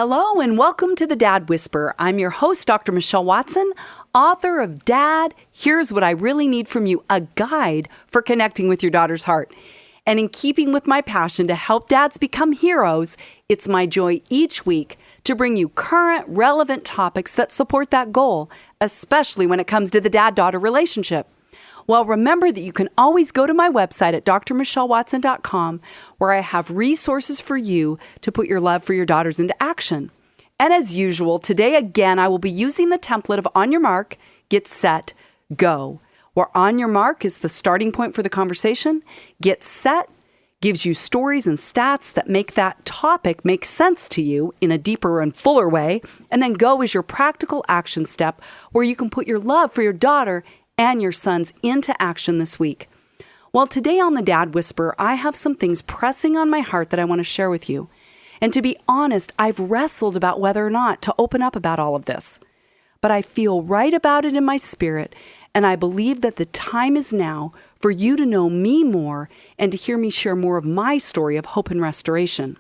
Hello and welcome to the Dad Whisper. I'm your host, Dr. Michelle Watson, author of Dad, Here's What I Really Need From You, a guide for connecting with your daughter's heart. And in keeping with my passion to help dads become heroes, it's my joy each week to bring you current, relevant topics that support that goal, especially when it comes to the dad-daughter relationship. Well, remember that you can always go to my website at drmichellewatson.com, where I have resources for you to put your love for your daughters into action. And as usual, today again, I will be using the template of On Your Mark, Get Set, Go, where On Your Mark is the starting point for the conversation. Get Set gives you stories and stats that make that topic make sense to you in a deeper and fuller way. And then Go is your practical action step where you can put your love for your daughter and your sons into action this week. Well, today on the Dad Whisper, I have some things pressing on my heart that I want to share with you. And to be honest, I've wrestled about whether or not to open up about all of this. But I feel right about it in my spirit, and I believe that the time is now for you to know me more and to hear me share more of my story of hope and restoration.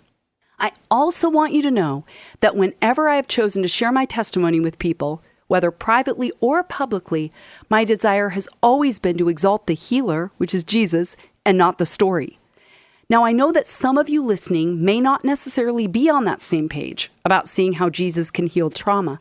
I also want you to know that whenever I have chosen to share my testimony with people, whether privately or publicly, my desire has always been to exalt the healer, which is Jesus, and not the story. Now, I know that some of you listening may not necessarily be on that same page about seeing how Jesus can heal trauma.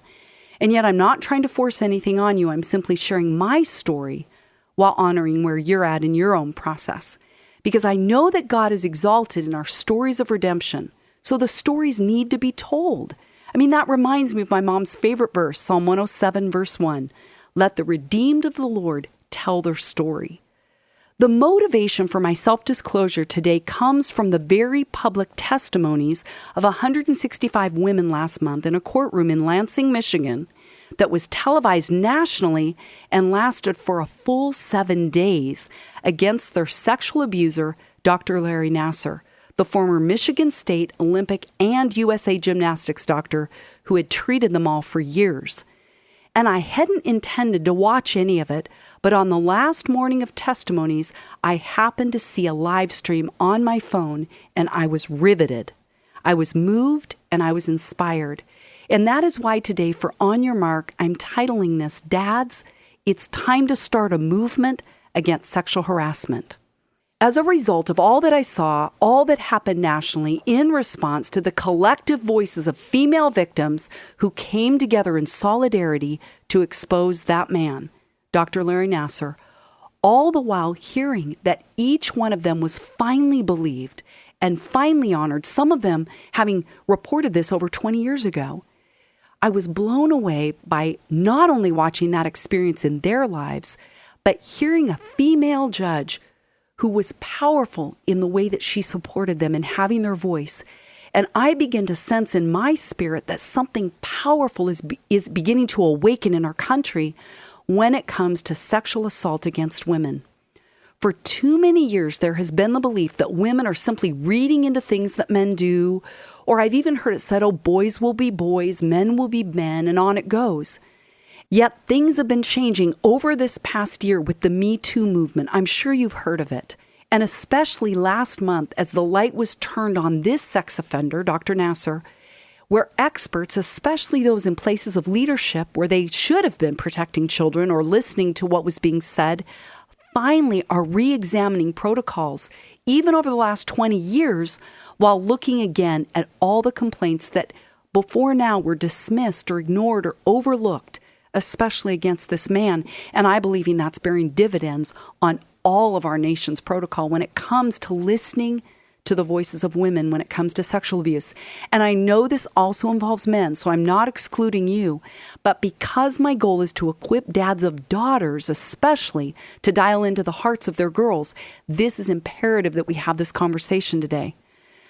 And yet I'm not trying to force anything on you. I'm simply sharing my story while honoring where you're at in your own process. Because I know that God is exalted in our stories of redemption. So the stories need to be told. I mean, that reminds me of my mom's favorite verse, Psalm 107, verse 1. Let the redeemed of the Lord tell their story. The motivation for my self-disclosure today comes from the very public testimonies of 165 women last month in a courtroom in Lansing, Michigan, that was televised nationally and lasted for a full 7 days against their sexual abuser, Dr. Larry Nassar, the former Michigan State Olympic and USA Gymnastics doctor who had treated them all for years. And I hadn't intended to watch any of it, but on the last morning of testimonies, I happened to see a live stream on my phone, and I was riveted. I was moved, and I was inspired. And that is why today for On Your Mark, I'm titling this, Dads, It's Time to Start a Movement Against Sexual Harassment. As a result of all that I saw, all that happened nationally in response to the collective voices of female victims who came together in solidarity to expose that man, Dr. Larry Nassar, all the while hearing that each one of them was finally believed and finally honored, some of them having reported this over 20 years ago, I was blown away by not only watching that experience in their lives, but hearing a female judge who was powerful in the way that she supported them in having their voice. And I begin to sense in my spirit that something powerful is beginning to awaken in our country when it comes to sexual assault against women. For too many years, there has been the belief that women are simply reading into things that men do, or I've even heard it said, oh, boys will be boys, men will be men, and on it goes. Yet things have been changing over this past year with the Me Too movement. I'm sure you've heard of it. And especially last month, as the light was turned on this sex offender, Dr. Nassar, where experts, especially those in places of leadership where they should have been protecting children or listening to what was being said, finally are re-examining protocols, even over the last 20 years, while looking again at all the complaints that before now were dismissed or ignored or overlooked, especially against this man. And I believe that's bearing dividends on all of our nation's protocol when it comes to listening to the voices of women when it comes to sexual abuse. And I know this also involves men, so I'm not excluding you. But because my goal is to equip dads of daughters, especially, to dial into the hearts of their girls, this is imperative that we have this conversation today.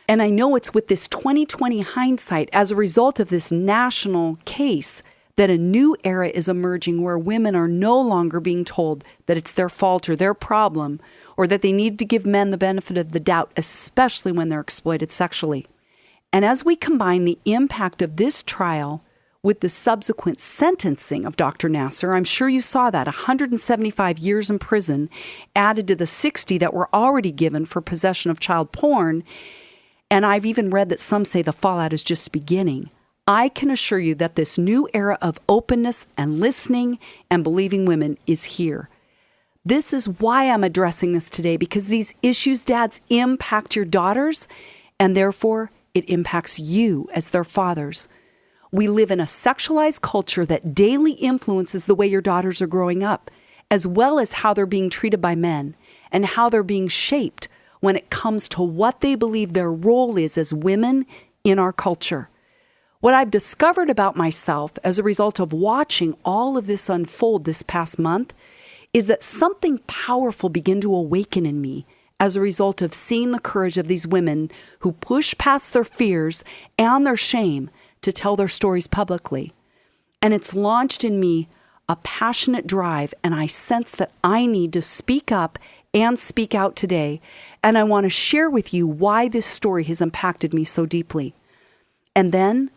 And I know it's with this 2020 hindsight as a result of this national case that a new era is emerging where women are no longer being told that it's their fault or their problem, or that they need to give men the benefit of the doubt, especially when they're exploited sexually. And as we combine the impact of this trial with the subsequent sentencing of Dr. Nassar, I'm sure you saw that, 175 years in prison added to the 60 that were already given for possession of child porn, and I've even read that some say the fallout is just beginning. I can assure you that this new era of openness and listening and believing women is here. This is why I'm addressing this today, because these issues, dads, impact your daughters, and therefore it impacts you as their fathers. We live in a sexualized culture that daily influences the way your daughters are growing up, as well as how they're being treated by men and how they're being shaped when it comes to what they believe their role is as women in our culture. What I've discovered about myself as a result of watching all of this unfold this past month is that something powerful began to awaken in me as a result of seeing the courage of these women who push past their fears and their shame to tell their stories publicly. And it's launched in me a passionate drive, and I sense that I need to speak up and speak out today. And I want to share with you why this story has impacted me so deeply. And then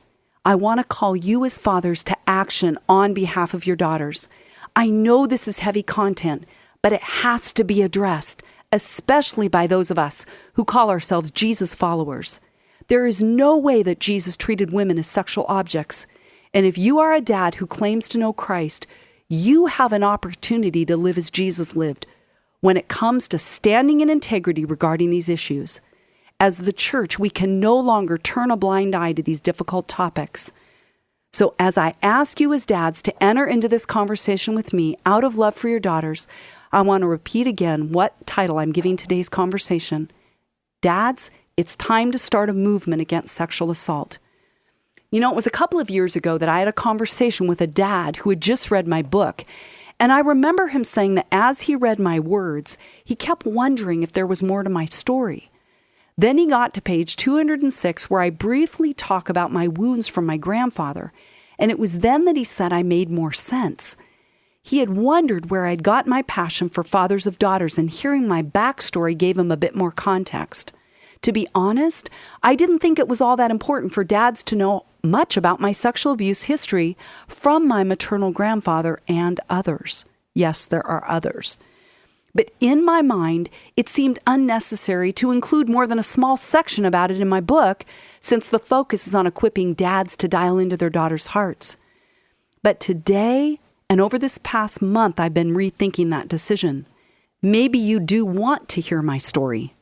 I want to call you as fathers to action on behalf of your daughters. I know this is heavy content, but it has to be addressed, especially by those of us who call ourselves Jesus followers. There is no way that Jesus treated women as sexual objects. And if you are a dad who claims to know Christ, you have an opportunity to live as Jesus lived when it comes to standing in integrity regarding these issues. As the church, we can no longer turn a blind eye to these difficult topics. So as I ask you as dads to enter into this conversation with me out of love for your daughters, I want to repeat again what title I'm giving today's conversation. Dads, it's time to start a movement against sexual assault. You know, it was a couple of years ago that I had a conversation with a dad who had just read my book. And I remember him saying that as he read my words, he kept wondering if there was more to my story. Then he got to page 206, where I briefly talk about my wounds from my grandfather. And it was then that he said I made more sense. He had wondered where I'd got my passion for fathers of daughters, and hearing my backstory gave him a bit more context. To be honest, I didn't think it was all that important for dads to know much about my sexual abuse history from my maternal grandfather and others. Yes, there are others. But in my mind, it seemed unnecessary to include more than a small section about it in my book, since the focus is on equipping dads to dial into their daughters' hearts. But today, and over this past month, I've been rethinking that decision. Maybe you do want to hear my story.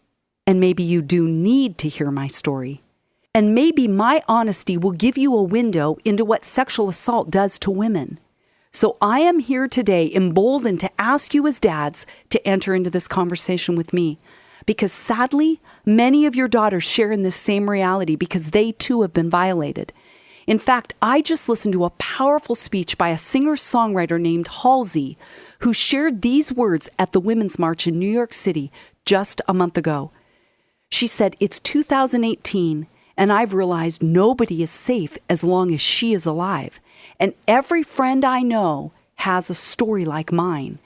And maybe you do need to hear my story. And maybe my honesty will give you a window into what sexual assault does to women. So I am here today emboldened to ask you as dads to enter into this conversation with me. Because sadly, many of your daughters share in this same reality because they too have been violated. In fact, I just listened to a powerful speech by a singer-songwriter named Halsey, who shared these words at the Women's March in New York City just a month ago. She said, "It's 2018, and I've realized nobody is safe as long as she is alive. And every friend I know has a story like mine.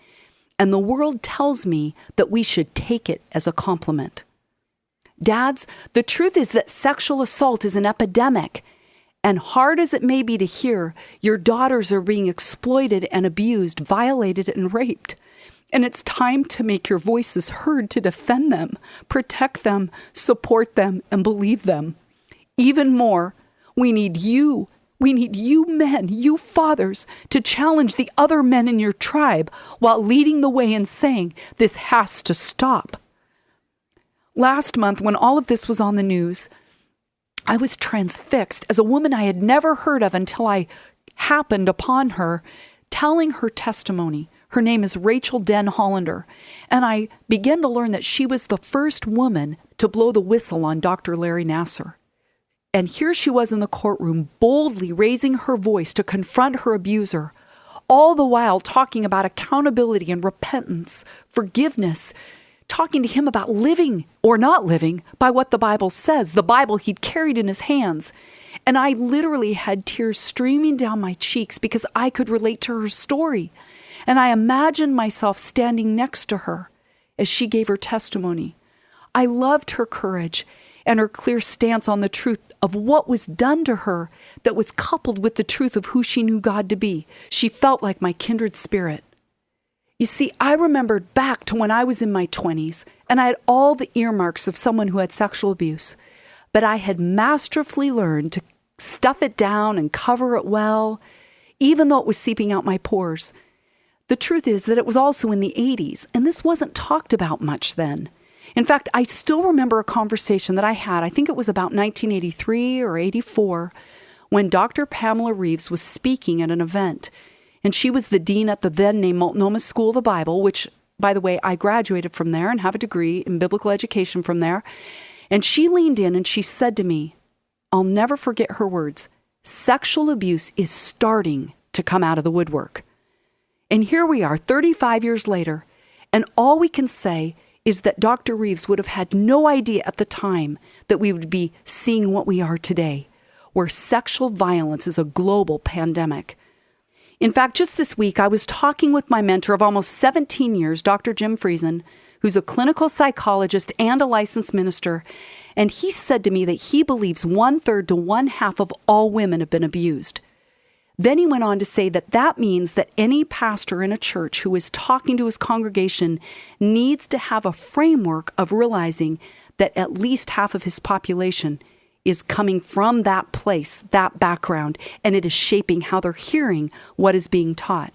And the world tells me that we should take it as a compliment." Dads, the truth is that sexual assault is an epidemic. And hard as it may be to hear, your daughters are being exploited and abused, violated and raped. And it's time to make your voices heard to defend them, protect them, support them, and believe them. Even more, we need you. We need you men, you fathers, to challenge the other men in your tribe while leading the way and saying, this has to stop. Last month, when all of this was on the news, I was transfixed as a woman I had never heard of until I happened upon her telling her testimony. Her name is Rachel Den Hollander, and I began to learn that she was the first woman to blow the whistle on Dr. Larry Nassar. And here she was in the courtroom, boldly raising her voice to confront her abuser, all the while talking about accountability and repentance, forgiveness, talking to him about living or not living by what the Bible says, the Bible he'd carried in his hands. And I literally had tears streaming down my cheeks because I could relate to her story. And I imagined myself standing next to her as she gave her testimony. I loved her courage and her clear stance on the truth of what was done to her that was coupled with the truth of who she knew God to be. She felt like my kindred spirit. You see, I remembered back to when I was in my 20s, and I had all the earmarks of someone who had sexual abuse, but I had masterfully learned to stuff it down and cover it well, even though it was seeping out my pores. The truth is that it was also in the 80s, and this wasn't talked about much then. In fact, I still remember a conversation that I had, I think it was about 1983 or 84, when Dr. Pamela Reeves was speaking at an event. And she was the dean at the then-named Multnomah School of the Bible, which, by the way, I graduated from there and have a degree in biblical education from there. And she leaned in and she said to me, I'll never forget her words, "Sexual abuse is starting to come out of the woodwork." And here we are, 35 years later, and all we can say is that Dr. Reeves would have had no idea at the time that we would be seeing what we are today, where sexual violence is a global pandemic. In fact, just this week, I was talking with my mentor of almost 17 years, Dr. Jim Friesen, who's a clinical psychologist and a licensed minister, and he said to me that he believes 1/3 to 1/2 of all women have been abused. Then he went on to say that that means that any pastor in a church who is talking to his congregation needs to have a framework of realizing that at least half of his population is coming from that place, that background, and it is shaping how they're hearing what is being taught.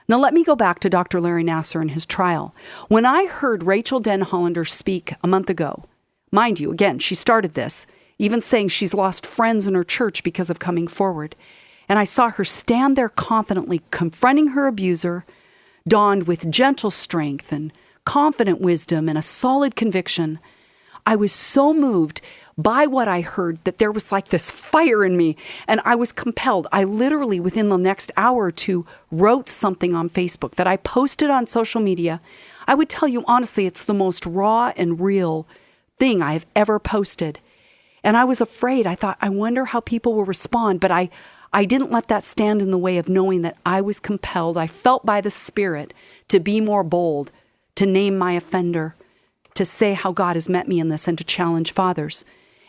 Now let me go back to Dr. Larry Nassar and his trial. When I heard Rachel Denhollander speak a month ago, mind you, again, she started this, even saying she's lost friends in her church because of coming forward. And I saw her stand there confidently confronting her abuser, donned with gentle strength and confident wisdom and a solid conviction. I was so moved by what I heard that there was like this fire in me, and I was compelled. I literally, within the next hour or two, wrote something on Facebook that I posted on social media. I would tell you honestly, it's the most raw and real thing I've ever posted. And I was afraid. I thought, I wonder how people will respond, but I didn't let that stand in the way of knowing that I was compelled. I felt by the Spirit to be more bold, to name my offender, to say how God has met me in this, and to challenge fathers.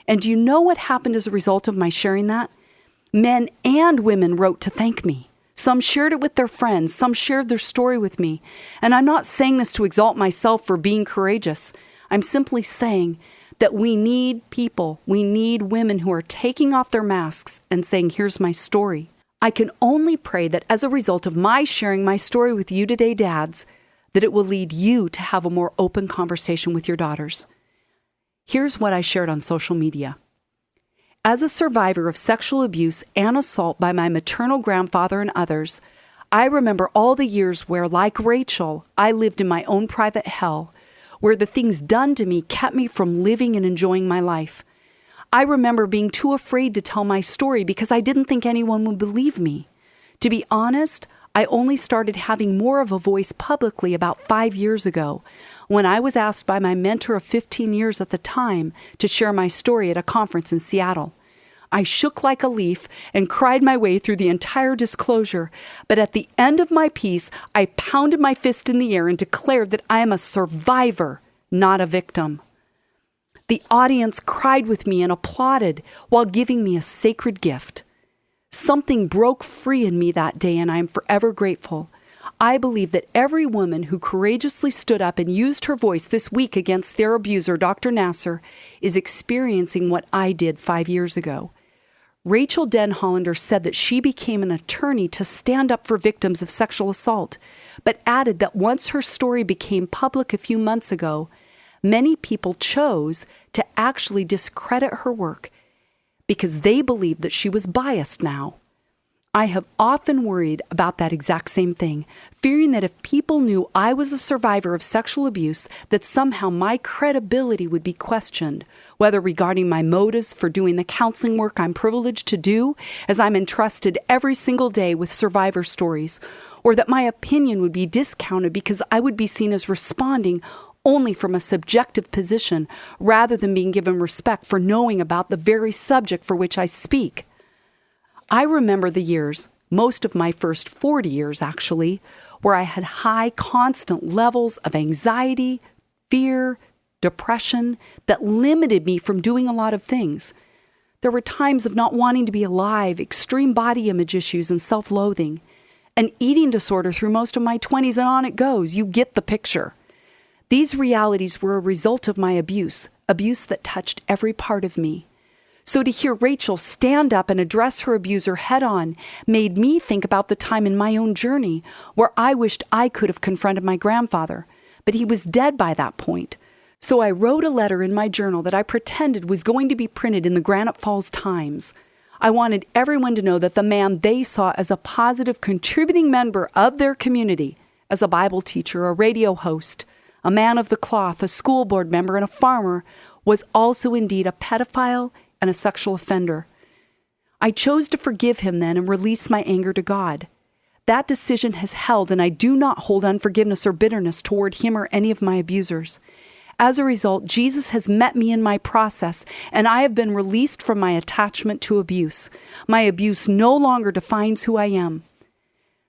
And do you know what happened as a result of my sharing that? Men and women wrote to thank me. Some shared it with their friends. Some shared their story with me. And I'm not saying this to exalt myself for being courageous. I'm simply saying that we need people, we need women who are taking off their masks and saying, here's my story. I can only pray that as a result of my sharing my story with you today, dads, that it will lead you to have a more open conversation with your daughters. Here's what I shared on social media. As a survivor of sexual abuse and assault by my maternal grandfather and others, I remember all the years where, like Rachel, I lived in my own private hell, where the things done to me kept me from living and enjoying my life. I remember being too afraid to tell my story because I didn't think anyone would believe me. To be honest, I only started having more of a voice publicly about 5 years ago, when I was asked by my mentor of 15 years at the time to share my story at a conference in Seattle. I shook like a leaf and cried my way through the entire disclosure, but at the end of my piece, I pounded my fist in the air and declared that I am a survivor, not a victim. The audience cried with me and applauded while giving me a sacred gift. Something broke free in me that day, and I am forever grateful. I believe that every woman who courageously stood up and used her voice this week against their abuser, Dr. Nassar, is experiencing what I did 5 years ago. Rachel Denhollander said that she became an attorney to stand up for victims of sexual assault, but added that once her story became public a few months ago, many people chose to actually discredit her work because they believed that she was biased now. I have often worried about that exact same thing, fearing that if people knew I was a survivor of sexual abuse, that somehow my credibility would be questioned, whether regarding my motives for doing the counseling work I'm privileged to do, as I'm entrusted every single day with survivor stories, or that my opinion would be discounted because I would be seen as responding only from a subjective position, rather than being given respect for knowing about the very subject for which I speak. I remember the years, most of my first 40 years actually, where I had high constant levels of anxiety, fear, depression that limited me from doing a lot of things. There were times of not wanting to be alive, extreme body image issues, and self-loathing. An eating disorder through most of my 20s, and on it goes. You get the picture. These realities were a result of my abuse that touched every part of me. So to hear Rachel stand up and address her abuser head on made me think about the time in my own journey where I wished I could have confronted my grandfather, but he was dead by that point. So I wrote a letter in my journal that I pretended was going to be printed in the Granite Falls Times. I wanted everyone to know that the man they saw as a positive contributing member of their community, as a Bible teacher, a radio host, a man of the cloth, a school board member, and a farmer, was also indeed a pedophile and a sexual offender. I chose to forgive him then and release my anger to God. That decision has held, and I do not hold unforgiveness or bitterness toward him or any of my abusers. As a result, Jesus has met me in my process, and I have been released from my attachment to abuse. My abuse no longer defines who I am.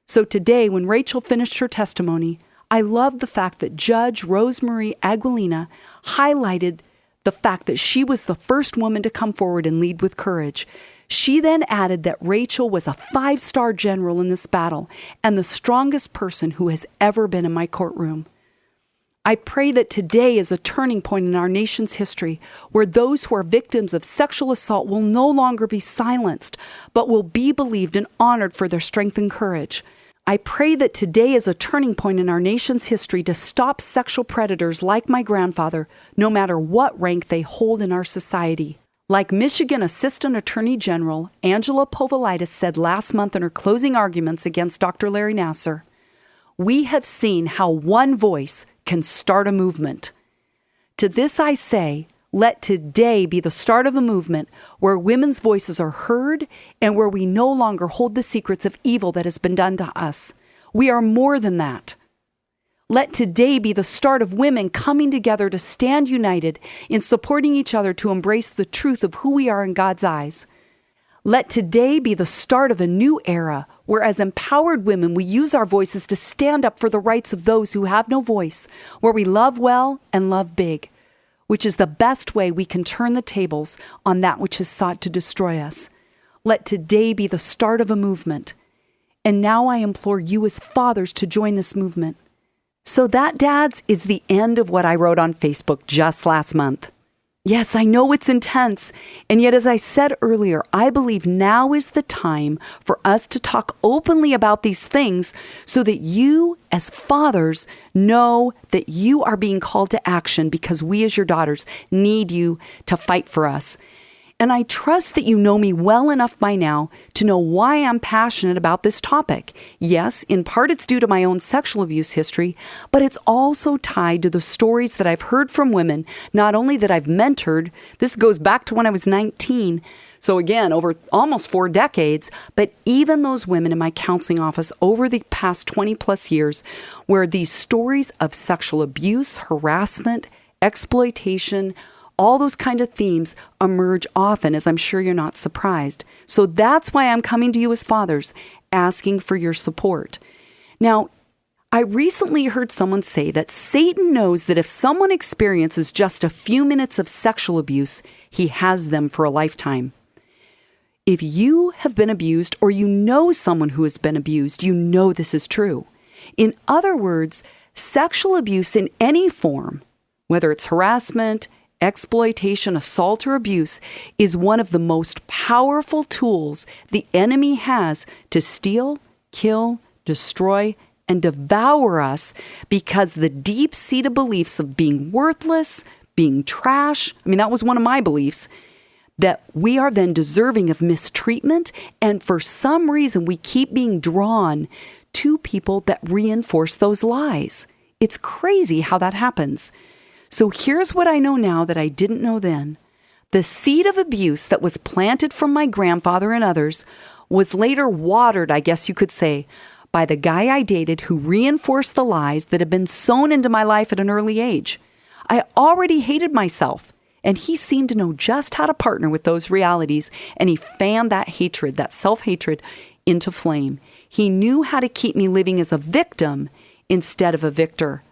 So today, when Rachel finished her testimony, I loved the fact that Judge Rosemarie Aguilina highlighted the fact that she was the first woman to come forward and lead with courage. She then added that Rachel was a 5-star general in this battle and the strongest person who has ever been in my courtroom. I pray that today is a turning point in our nation's history where those who are victims of sexual assault will no longer be silenced, but will be believed and honored for their strength and courage. I pray that today is a turning point in our nation's history to stop sexual predators like my grandfather, no matter what rank they hold in our society. Like Michigan Assistant Attorney General Angela Povolitis said last month in her closing arguments against Dr. Larry Nassar, we have seen how one voice can start a movement. To this I say, let today be the start of a movement where women's voices are heard and where we no longer hold the secrets of evil that has been done to us. We are more than that. Let today be the start of women coming together to stand united in supporting each other to embrace the truth of who we are in God's eyes. Let today be the start of a new era where as empowered women we use our voices to stand up for the rights of those who have no voice, where we love well and love big, which is the best way we can turn the tables on that which has sought to destroy us. Let today be the start of a movement. And now I implore you as fathers to join this movement. So that, dads, is the end of what I wrote on Facebook just last month. Yes, I know it's intense, and yet as I said earlier, I believe now is the time for us to talk openly about these things so that you as fathers know that you are being called to action because we as your daughters need you to fight for us. And I trust that you know me well enough by now to know why I'm passionate about this topic. Yes, in part it's due to my own sexual abuse history, but it's also tied to the stories that I've heard from women, not only that I've mentored, this goes back to when I was 19, so again, over almost 4 decades, but even those women in my counseling office over the past 20 plus years, where these stories of sexual abuse, harassment, exploitation, all those kind of themes emerge often, as I'm sure you're not surprised. So that's why I'm coming to you as fathers, asking for your support. Now, I recently heard someone say that Satan knows that if someone experiences just a few minutes of sexual abuse, he has them for a lifetime. If you have been abused or you know someone who has been abused, you know this is true. In other words, sexual abuse in any form, whether it's harassment, exploitation, assault, or abuse, is one of the most powerful tools the enemy has to steal, kill, destroy, and devour us because the deep-seated beliefs of being worthless, being trash, that was one of my beliefs, that we are then deserving of mistreatment, and for some reason we keep being drawn to people that reinforce those lies. It's crazy how that happens. So here's what I know now that I didn't know then. The seed of abuse that was planted from my grandfather and others was later watered, I guess you could say, by the guy I dated who reinforced the lies that had been sown into my life at an early age. I already hated myself, and he seemed to know just how to partner with those realities, and he fanned that hatred, that self-hatred, into flame. He knew how to keep me living as a victim instead of a victor.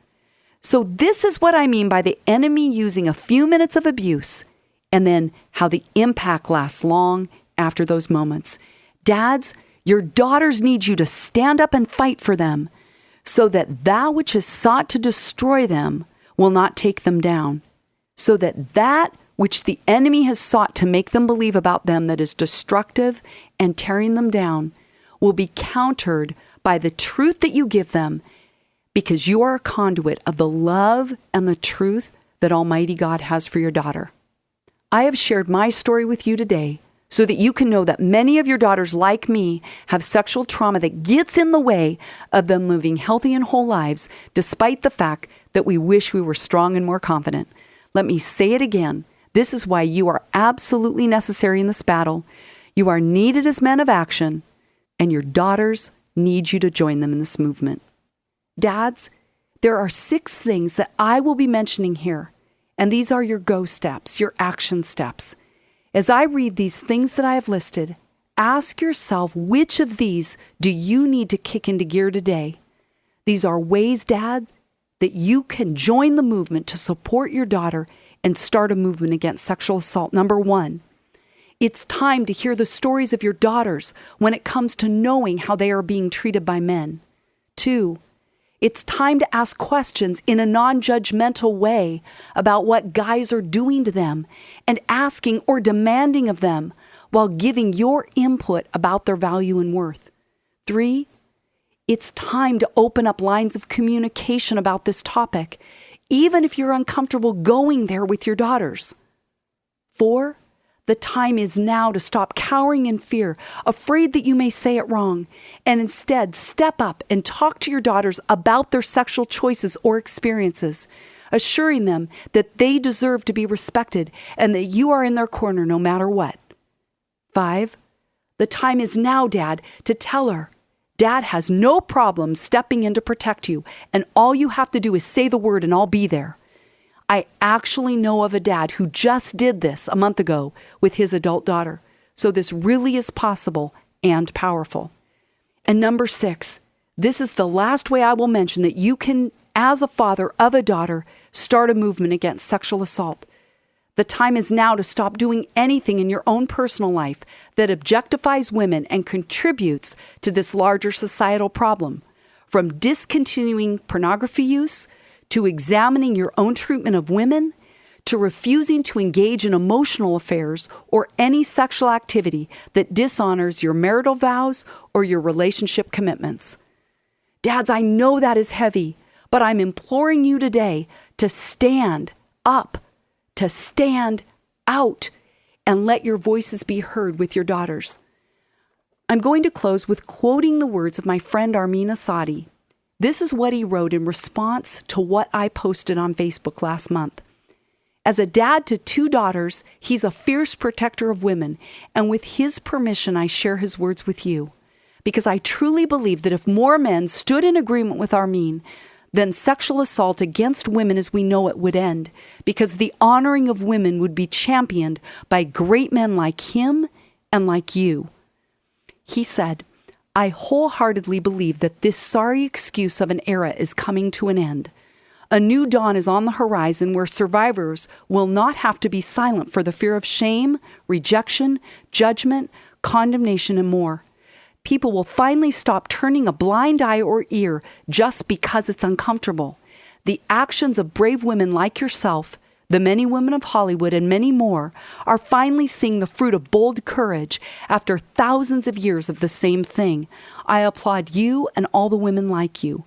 So this is what I mean by the enemy using a few minutes of abuse and then how the impact lasts long after those moments. Dads, your daughters need you to stand up and fight for them so that that which is sought to destroy them will not take them down, so that that which the enemy has sought to make them believe about them that is destructive and tearing them down, will be countered by the truth that you give them, because you are a conduit of the love and the truth that Almighty God has for your daughter. I have shared my story with you today so that you can know that many of your daughters, like me, have sexual trauma that gets in the way of them living healthy and whole lives, despite the fact that we wish we were strong and more confident. Let me say it again. This is why you are absolutely necessary in this battle. You are needed as men of action, and your daughters need you to join them in this movement. Dads, there are 6 things that I will be mentioning here, and these are your go steps, your action steps. As I read these things that I have listed, ask yourself, which of these do you need to kick into gear today? These are ways, Dad, that you can join the movement to support your daughter and start a movement against sexual assault. Number 1, it's time to hear the stories of your daughters when it comes to knowing how they are being treated by men. 2, it's time to ask questions in a non-judgmental way about what guys are doing to them and asking or demanding of them while giving your input about their value and worth. 3, it's time to open up lines of communication about this topic, even if you're uncomfortable going there with your daughters. 4, the time is now to stop cowering in fear, afraid that you may say it wrong, and instead step up and talk to your daughters about their sexual choices or experiences, assuring them that they deserve to be respected and that you are in their corner no matter what. 5, the time is now, Dad, to tell her, Dad has no problem stepping in to protect you, and all you have to do is say the word and I'll be there. I actually know of a dad who just did this a month ago with his adult daughter. So this really is possible and powerful. And number 6, this is the last way I will mention that you can, as a father of a daughter, start a movement against sexual assault. The time is now to stop doing anything in your own personal life that objectifies women and contributes to this larger societal problem, from discontinuing pornography use, to examining your own treatment of women, to refusing to engage in emotional affairs or any sexual activity that dishonors your marital vows or your relationship commitments. Dads, I know that is heavy, but I'm imploring you today to stand up, to stand out, and let your voices be heard with your daughters. I'm going to close with quoting the words of my friend Armin Asadi. This is what he wrote in response to what I posted on Facebook last month. As a dad to 2 daughters, he's a fierce protector of women, and with his permission, I share his words with you, because I truly believe that if more men stood in agreement with Armin, then sexual assault against women as we know it would end, because the honoring of women would be championed by great men like him and like you. He said, I wholeheartedly believe that this sorry excuse of an era is coming to an end. A new dawn is on the horizon where survivors will not have to be silent for the fear of shame, rejection, judgment, condemnation, and more. People will finally stop turning a blind eye or ear just because it's uncomfortable. The actions of brave women like yourself, the many women of Hollywood, and many more are finally seeing the fruit of bold courage after thousands of years of the same thing. I applaud you and all the women like you.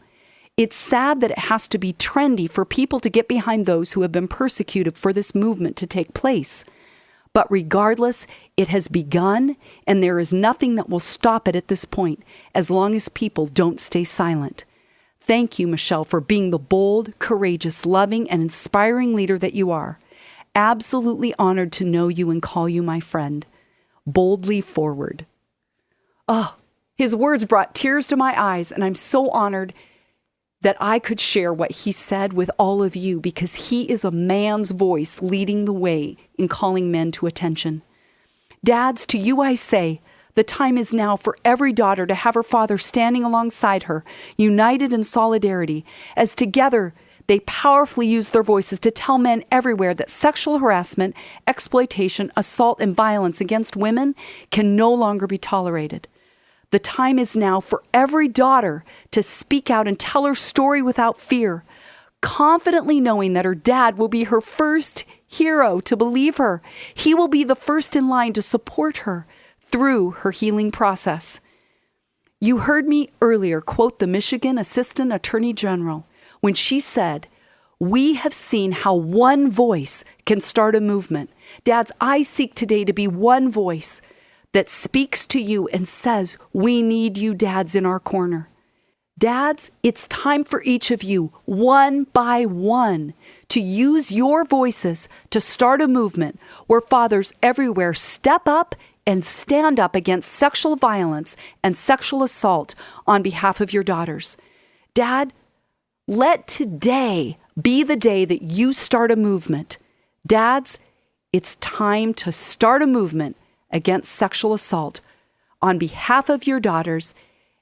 It's sad that it has to be trendy for people to get behind those who have been persecuted for this movement to take place. But regardless, it has begun, and there is nothing that will stop it at this point, as long as people don't stay silent. Thank you, Michelle, for being the bold, courageous, loving, and inspiring leader that you are. Absolutely honored to know you and call you my friend. Boldly forward. Oh, his words brought tears to my eyes, and I'm so honored that I could share what he said with all of you, because he is a man's voice leading the way in calling men to attention. Dads, to you I say, the time is now for every daughter to have her father standing alongside her, united in solidarity, as together they powerfully use their voices to tell men everywhere that sexual harassment, exploitation, assault, and violence against women can no longer be tolerated. The time is now for every daughter to speak out and tell her story without fear, confidently knowing that her dad will be her first hero to believe her. He will be the first in line to support her through her healing process. You heard me earlier quote the Michigan Assistant Attorney General when she said, "We have seen how one voice can start a movement." Dads, I seek today to be one voice that speaks to you and says, we need you, dads, in our corner. Dads, it's time for each of you, one by one, to use your voices to start a movement where fathers everywhere step up and stand up against sexual violence and sexual assault on behalf of your daughters. Dad, let today be the day that you start a movement. Dads, it's time to start a movement against sexual assault on behalf of your daughters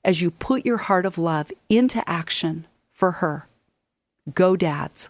as you put your heart of love into action for her. Go, dads.